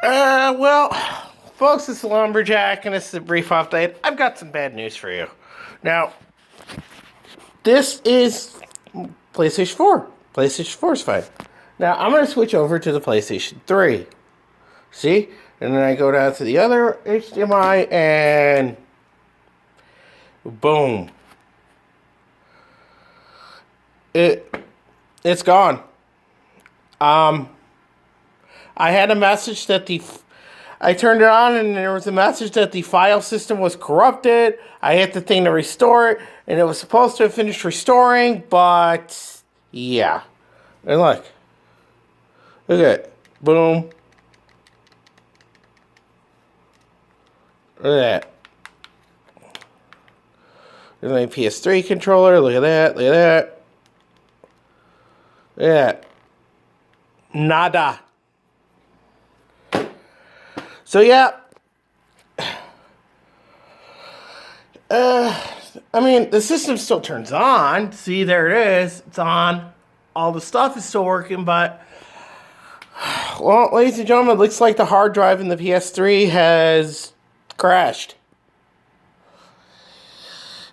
Well, folks, it's Lumberjack, and this is a brief update. I've got some bad news for you. Now, this is PlayStation 4. PlayStation 4 is fine. Now, I'm going to switch over to the PlayStation 3. See? And then I go down to the other HDMI, and boom. It's gone. I had a message that I turned it on and there was a message that the file system was corrupted. I hit the thing to restore it and it was supposed to have finished restoring, but yeah. And look at it. Boom. Look at that. There's my PS3 controller. Look at that. Look at that. Look at that. Nada. So yeah, I mean, the system still turns on. See, there it is. It's on. All the stuff is still working, but, well, ladies and gentlemen, it looks like the hard drive in the PS3 has crashed.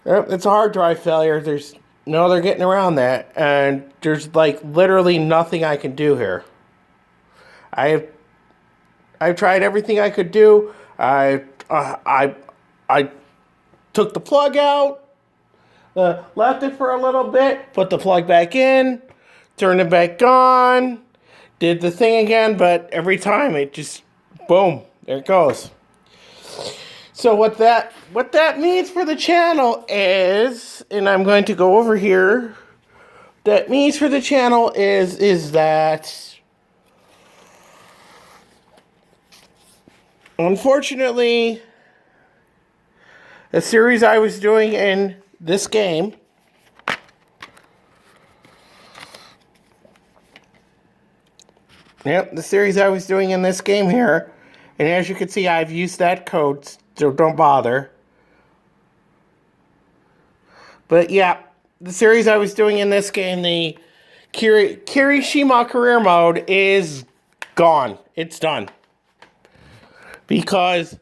Yep, it's a hard drive failure. There's no other getting around that, and there's, like, literally nothing I can do here. I've tried everything I could do. I took the plug out, left it for a little bit, put the plug back in, turned it back on, did the thing again, but every time it just, boom, there it goes. So what that means for the channel is, and I'm going to go over here, that means for the channel is that, unfortunately, the series I was doing in this game the series I was doing in this game here, and as you can see, I've used that code, so don't bother. But yeah, the series I was doing in this game, the Kirishima Career Mode, is gone. It's done. Because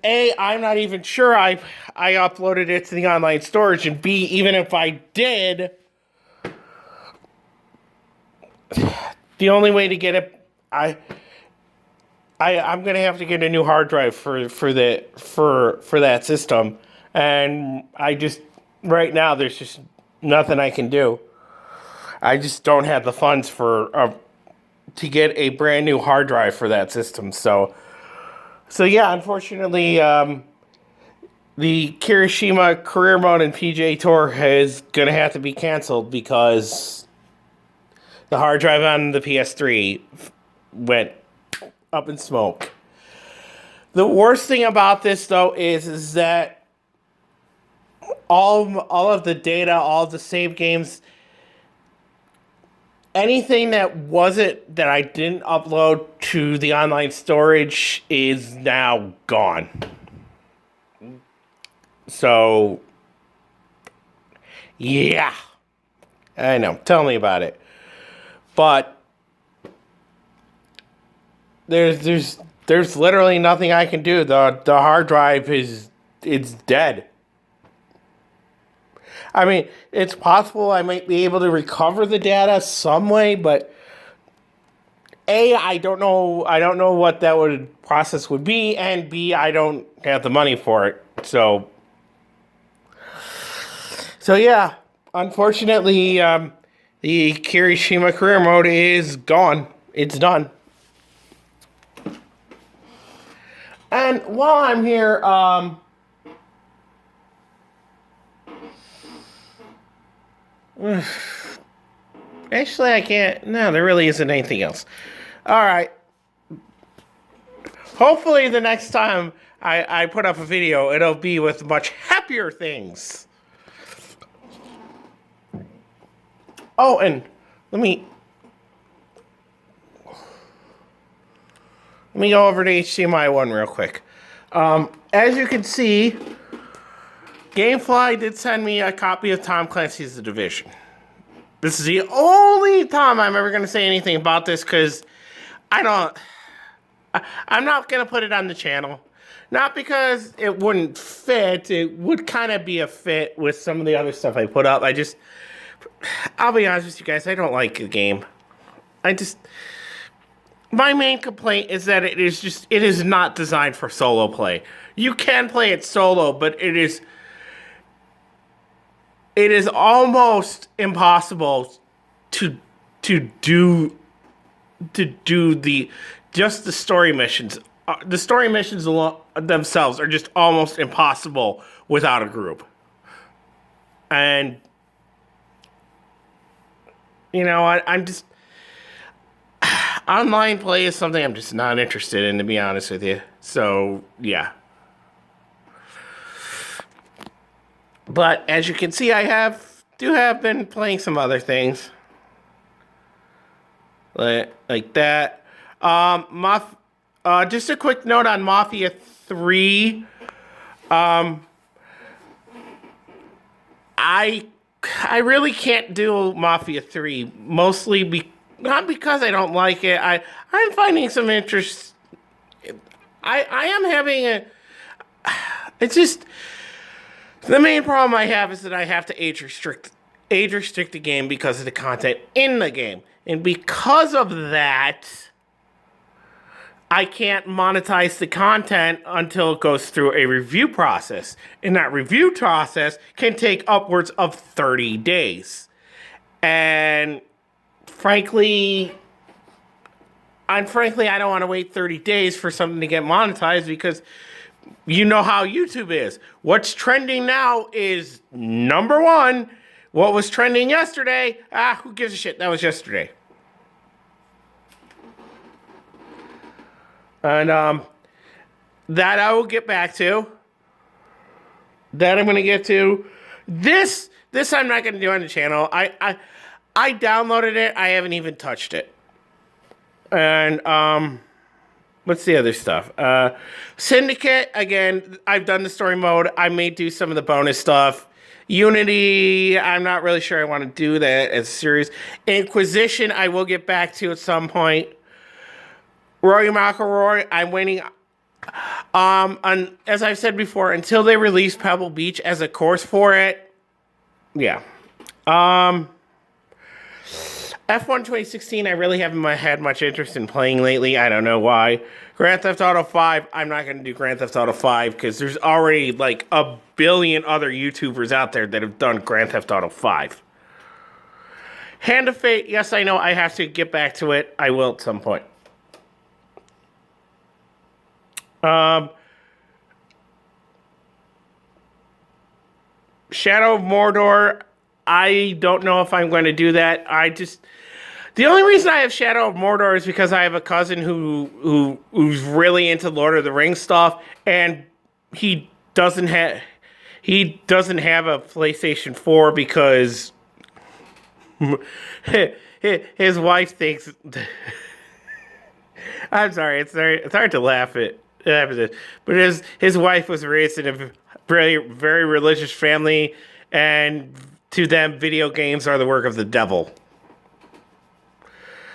A, I'm not even sure I uploaded it to the online storage, and B, even if I did, the only way to get it, I'm gonna have to get a new hard drive for that system, and I just, right now there's just nothing I can do. I just don't have the funds to get a brand new hard drive for that system. So yeah, unfortunately, the Kirishima Career Mode and PGA Tour is going to have to be canceled because the hard drive on the PS3 went up in smoke. The worst thing about this, though, is that all of the data, all of the save games, anything that I didn't upload to the online storage is now gone. So, yeah. I know. Tell me about it. But there's literally nothing I can do. The hard drive it's dead. I mean, it's possible I might be able to recover the data some way, but A, I don't know what that process would be, and B, I don't have the money for it. So yeah, unfortunately, the Kirishima Career Mode is gone. It's done. And while I'm here, actually, I can't. No, there really isn't anything else. All right. Hopefully, the next time I put up a video, it'll be with much happier things. Oh, and let me go over to HDMI 1 real quick. As you can see, Gamefly did send me a copy of Tom Clancy's The Division. This is the only time I'm ever going to say anything about this, because I don't. I'm not gonna put it on the channel. Not because it wouldn't fit. It would kind of be a fit with some of the other stuff I put up. I'll be honest with you guys. I don't like the game. My main complaint is that it is not designed for solo play. You can play it solo, but it is almost impossible to do the story missions. The story missions themselves are just almost impossible without a group. And I'm just online play is something I'm just not interested in, to be honest with you. So yeah. But as you can see, I have been playing some other things like that. Just a quick note on Mafia 3. I really can't do Mafia 3, mostly not because I don't like it. I'm finding some interest. I am having it's just, the main problem I have is that I have to age restrict the game because of the content in the game. And because of that, I can't monetize the content until it goes through a review process. And that review process can take upwards of 30 days. And frankly, I don't want to wait 30 days for something to get monetized, because you know how YouTube is. What's trending now is number one. What was trending yesterday? Who gives a shit? That was yesterday. And that I will get back to. That I'm going to get to. This I'm not going to do on the channel. I downloaded it. I haven't even touched it. And what's the other stuff? Syndicate, again, I've done the story mode. I may do some of the bonus stuff. Unity, I'm not really sure I want to do that as a series. Inquisition, I will get back to at some point. Rory McIlroy, I'm waiting. As I've said before, until they release Pebble Beach as a course for it. Yeah. F1 2016, I really haven't had much interest in playing lately. I don't know why. Grand Theft Auto 5, I'm not going to do Grand Theft Auto 5 because there's already like a billion other YouTubers out there that have done Grand Theft Auto 5. Hand of Fate, yes, I know I have to get back to it. I will at some point. Shadow of Mordor, I don't know if I'm going to do that. The only reason I have Shadow of Mordor is because I have a cousin who's really into Lord of the Rings stuff, and he doesn't have a PlayStation 4 because his wife thinks. I'm sorry, it's hard to laugh at. But his wife was raised in a very, very religious family, and to them, video games are the work of the devil.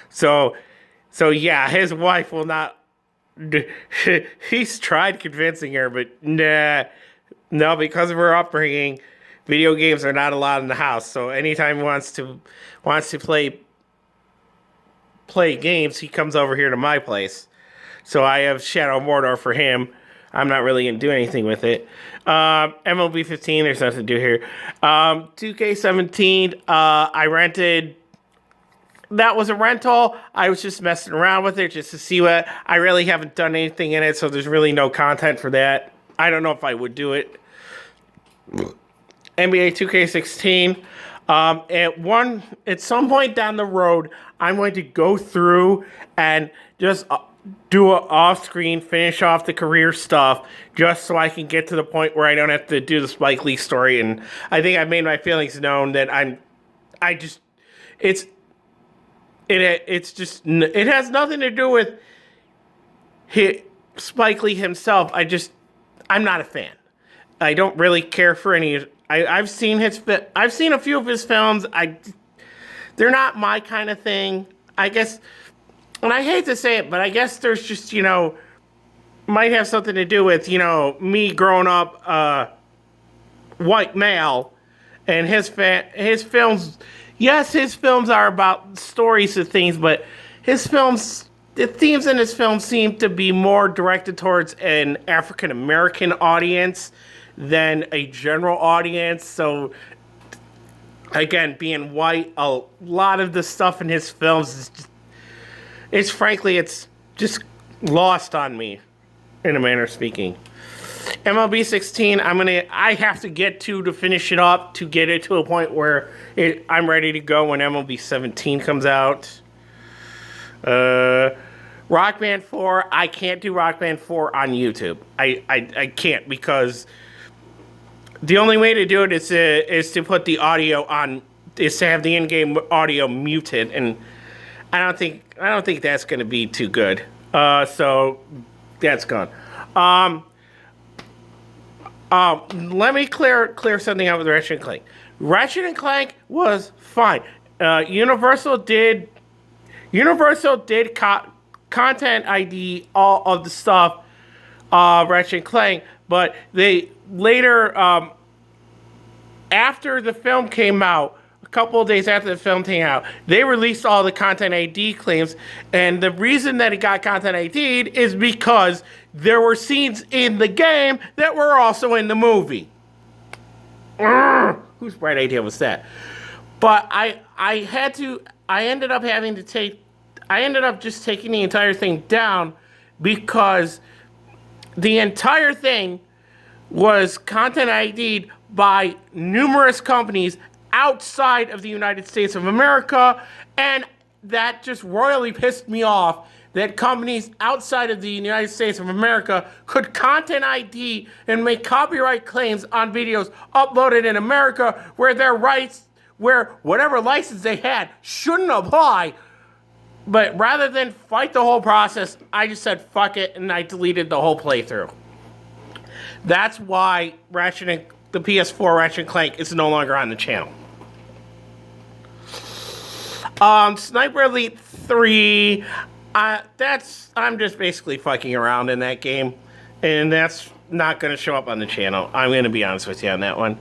So yeah, his wife will not. He's tried convincing her, but no, because of her upbringing, video games are not allowed in the house. So anytime he wants to play games, he comes over here to my place. So I have Shadow of Mordor for him. I'm not really going to do anything with it. MLB 15, there's nothing to do here. 2K17, I rented. That was a rental. I was just messing around with it just to see what. I really haven't done anything in it, so there's really no content for that. I don't know if I would do it. NBA 2K16. At some point down the road, I'm going to go through and just do an off-screen, finish off the career stuff, just so I can get to the point where I don't have to do the Spike Lee story. And I think I've made my feelings known that it has nothing to do with Spike Lee himself. I'm not a fan. I don't really care for any. I've seen a few of his films. They're not my kind of thing. I guess and I hate to say it, but I guess there's just, might have something to do with, me growing up white male, and his films. Yes, his films are about stories of things, but the themes in his films seem to be more directed towards an African American audience than a general audience. So, again, being white, a lot of the stuff in his films is it's just lost on me, in a manner of speaking. MLB 16, I have to get to finish it up to get it to a point where I'm ready to go when MLB 17 comes out. Rock Band 4, I can't do Rock Band 4 on YouTube. I can't, because the only way to do it is to put the audio on, is to have the in-game audio muted, and I don't think that's going to be too good. So that's gone. Let me clear something out with Ratchet and Clank. Ratchet and Clank was fine. Universal did content ID all of the stuff, Ratchet and Clank, but they later, after the film came out, a couple of days after the film came out, they released all the content ID claims, and the reason that it got content ID'd is because there were scenes in the game that were also in the movie. Whose bright idea was that? But I ended up just taking the entire thing down, because the entire thing was content ID'd by numerous companies outside of the United States of America, and that just royally pissed me off, that companies outside of the United States of America could content ID and make copyright claims on videos uploaded in America, where their rights, where whatever license they had shouldn't apply. But rather than fight the whole process, I just said fuck it, and I deleted the whole playthrough. That's why the PS4 Ratchet and Clank is no longer on the channel. Sniper Elite 3, I'm just basically fucking around in that game, and that's not going to show up on the channel. I'm going to be honest with you on that one.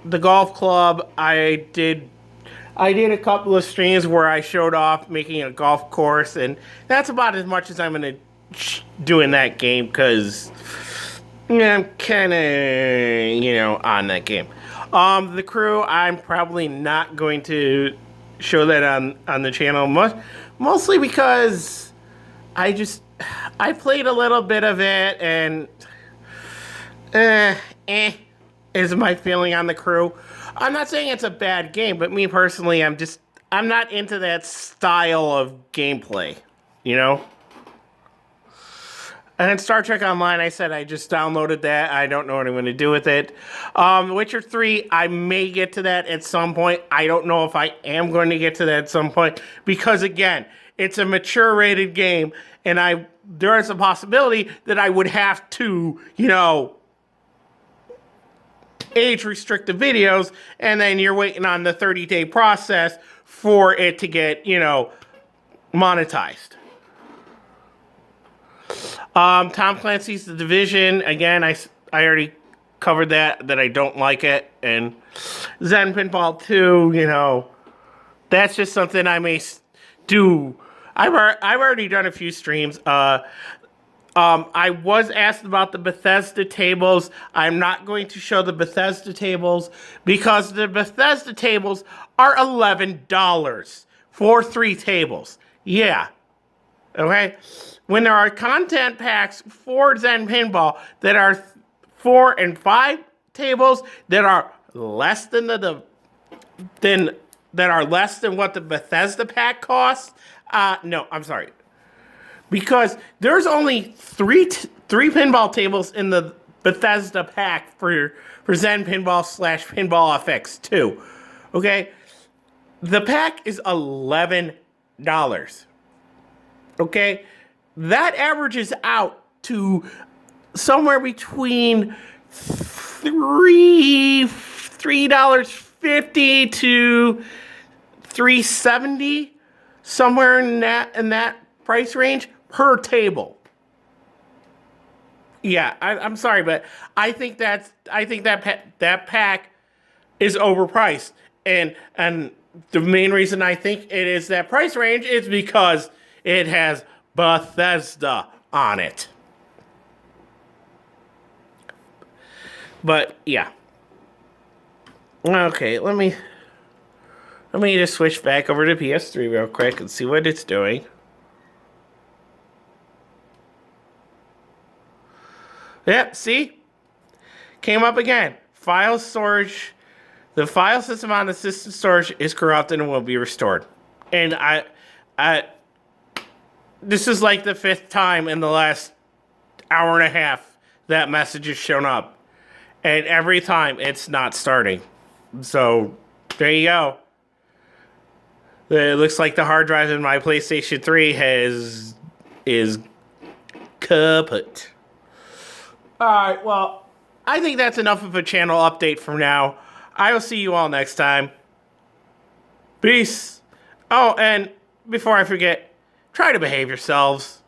The golf club, I did a couple of streams where I showed off making a golf course, and that's about as much as I'm going to do in that game, because I'm kind of, on that game. The crew, I'm probably not going to show that on the channel, mostly because I played a little bit of it, and is my feeling on the crew. I'm not saying it's a bad game, but me personally, I'm not into that style of gameplay, And then Star Trek Online, I said I just downloaded that. I don't know what I'm going to do with it. Witcher 3, I may get to that at some point. I don't know if I am going to get to that at some point, because, again, it's a mature rated game, and there is a possibility that I would have to, age restrict the videos, and then you're waiting on the 30-day process for it to get, monetized. Tom Clancy's The Division, again, I already covered that I don't like it, and Zen Pinball 2, that's just something I may do. I've already done a few streams. I was asked about the Bethesda tables. I'm not going to show the Bethesda tables, because the Bethesda tables are $11 for 3 tables. Yeah. Okay? When there are content packs for Zen Pinball that are 4 and 5 tables that are less than that are less than what the Bethesda pack costs, no, I'm sorry. Because there's only three pinball tables in the Bethesda pack for Zen Pinball / Pinball FX 2. Okay? The pack is $11. Okay? That averages out to somewhere between $3.50 to $3.70 somewhere in that price range per table. Yeah, I'm sorry, but I think that pack is overpriced, and the main reason I think it is that price range is because it has Bethesda on it. But yeah. Okay, let me just switch back over to PS3 real quick and see what it's doing. Yep, see? Came up again. File storage. The file system on the system storage is corrupted and will be restored. And I this is like the 5th time in the last hour and a half that message has shown up. And every time it's not starting. So, there you go. It looks like the hard drive in my PlayStation 3 is kaput. Alright, well, I think that's enough of a channel update for now. I will see you all next time. Peace. Oh, and before I forget, try to behave yourselves.